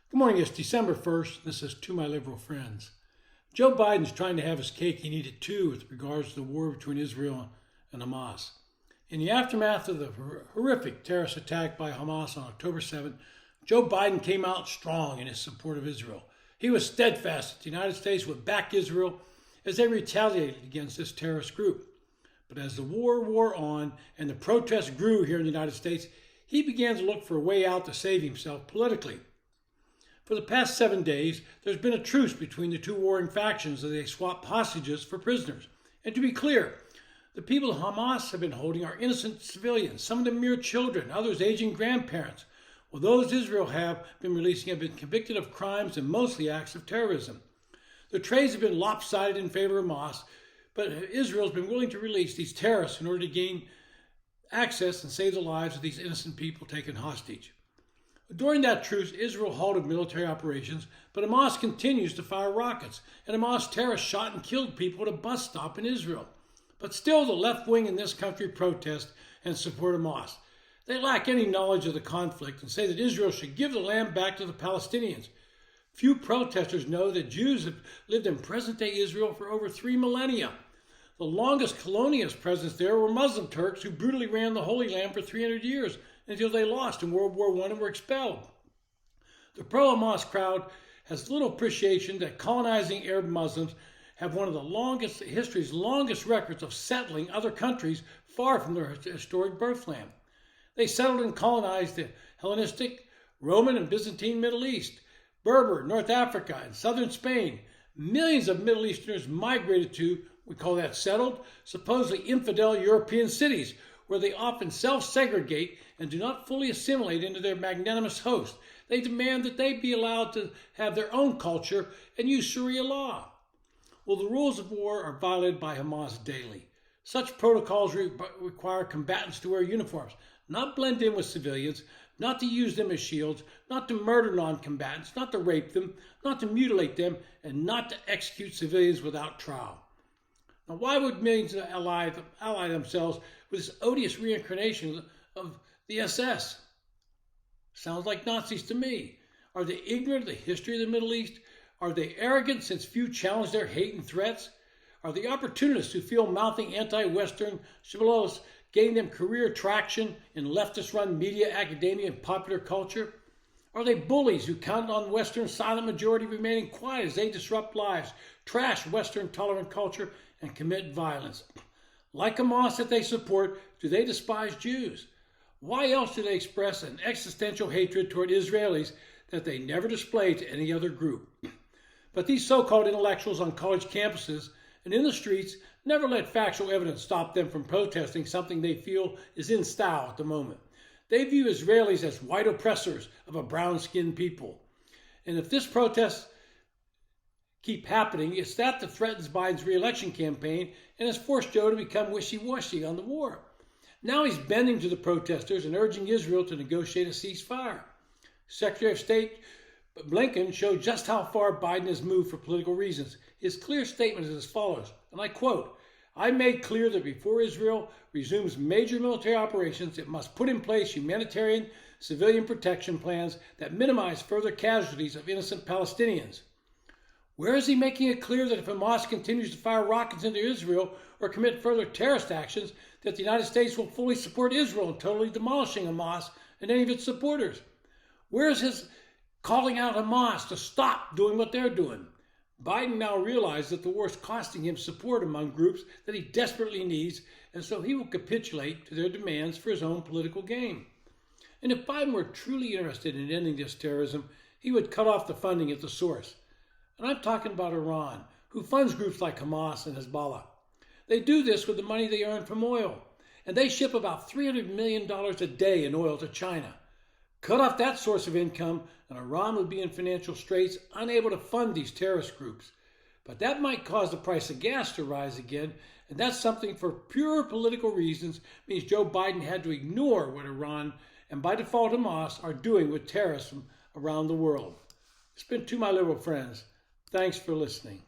Good morning, it's December 1st. This is To My Liberal Friends. Joe Biden's trying to have his cake and eat it too with regards to the war between Israel and Hamas. In the aftermath of the horrific terrorist attack by Hamas on October 7th, Joe Biden came out strong in his support of Israel. He was steadfast that the United States would back Israel as they retaliated against this terrorist group. But as the war wore on and the protests grew here in the United States, he began to look for a way out to save himself politically. For the past 7 days, there's been a truce between the two warring factions as they swap hostages for prisoners. And to be clear, the people Hamas have been holding are innocent civilians, some of them mere children, others aging grandparents, while those Israel have been releasing have been convicted of crimes and mostly acts of terrorism. The trades have been lopsided in favor of Hamas, but Israel has been willing to release these terrorists in order to gain access and save the lives of these innocent people taken hostage. During that truce, Israel halted military operations, but Hamas continues to fire rockets, and Hamas terrorists shot and killed people at a bus stop in Israel. But still, the left wing in this country protest and support Hamas. They lack any knowledge of the conflict and say that Israel should give the land back to the Palestinians. Few protesters know that Jews have lived in present-day Israel for over 3 millennia. The longest colonialist presence there were Muslim Turks who brutally ran the Holy Land for 300 years until they lost in World War I and were expelled. The pro-Hamas crowd has little appreciation that colonizing Arab Muslims have one of the history's longest records of settling other countries far from their historic birthland. They settled and colonized the Hellenistic, Roman, and Byzantine Middle East, Berber, North Africa, and southern Spain. Millions of Middle Easterners migrated to, we call that settled, supposedly infidel European cities, where they often self-segregate and do not fully assimilate into their magnanimous host. They demand that they be allowed to have their own culture and use Sharia law. Well, the rules of war are violated by Hamas daily. Such protocols require combatants to wear uniforms, not blend in with civilians, not to use them as shields, not to murder non-combatants, not to rape them, not to mutilate them, and not to execute civilians without trial. Now, why would millions ally themselves with this odious reincarnation of the SS? Sounds like Nazis to me. Are they ignorant of the history of the Middle East? Are they arrogant since few challenge their hate and threats? Are they opportunists who feel mounting anti-Western shibboleths gain them career traction in leftist-run media, academia, and popular culture? Are they bullies who count on Western silent majority remaining quiet as they disrupt lives, trash Western tolerant culture, and commit violence? Like Hamas that they support, do they despise Jews? Why else do they express an existential hatred toward Israelis that they never display to any other group? But these so-called intellectuals on college campuses and in the streets never let factual evidence stop them from protesting something they feel is in style at the moment. They view Israelis as white oppressors of a brown-skinned people. And if this protest keep happening, it's that threatens Biden's reelection campaign and has forced Joe to become wishy-washy on the war. Now he's bending to the protesters and urging Israel to negotiate a ceasefire. Secretary of State Blinken showed just how far Biden has moved for political reasons. His clear statement is as follows, and I quote, "I made clear that before Israel resumes major military operations, it must put in place humanitarian civilian protection plans that minimize further casualties of innocent Palestinians." Where is he making it clear that if Hamas continues to fire rockets into Israel or commit further terrorist actions, that the United States will fully support Israel in totally demolishing Hamas and any of its supporters? Where is his calling out Hamas to stop doing what they're doing? Biden now realizes that the war is costing him support among groups that he desperately needs, and so he will capitulate to their demands for his own political gain. And if Biden were truly interested in ending this terrorism, he would cut off the funding at the source. And I'm talking about Iran, who funds groups like Hamas and Hezbollah. They do this with the money they earn from oil, and they ship about $300 million a day in oil to China. Cut off that source of income, and Iran would be in financial straits, unable to fund these terrorist groups. But that might cause the price of gas to rise again, and that's something for pure political reasons means Joe Biden had to ignore what Iran, and by default Hamas, are doing with terrorists from around the world. It's been To My Liberal Friends. Thanks for listening.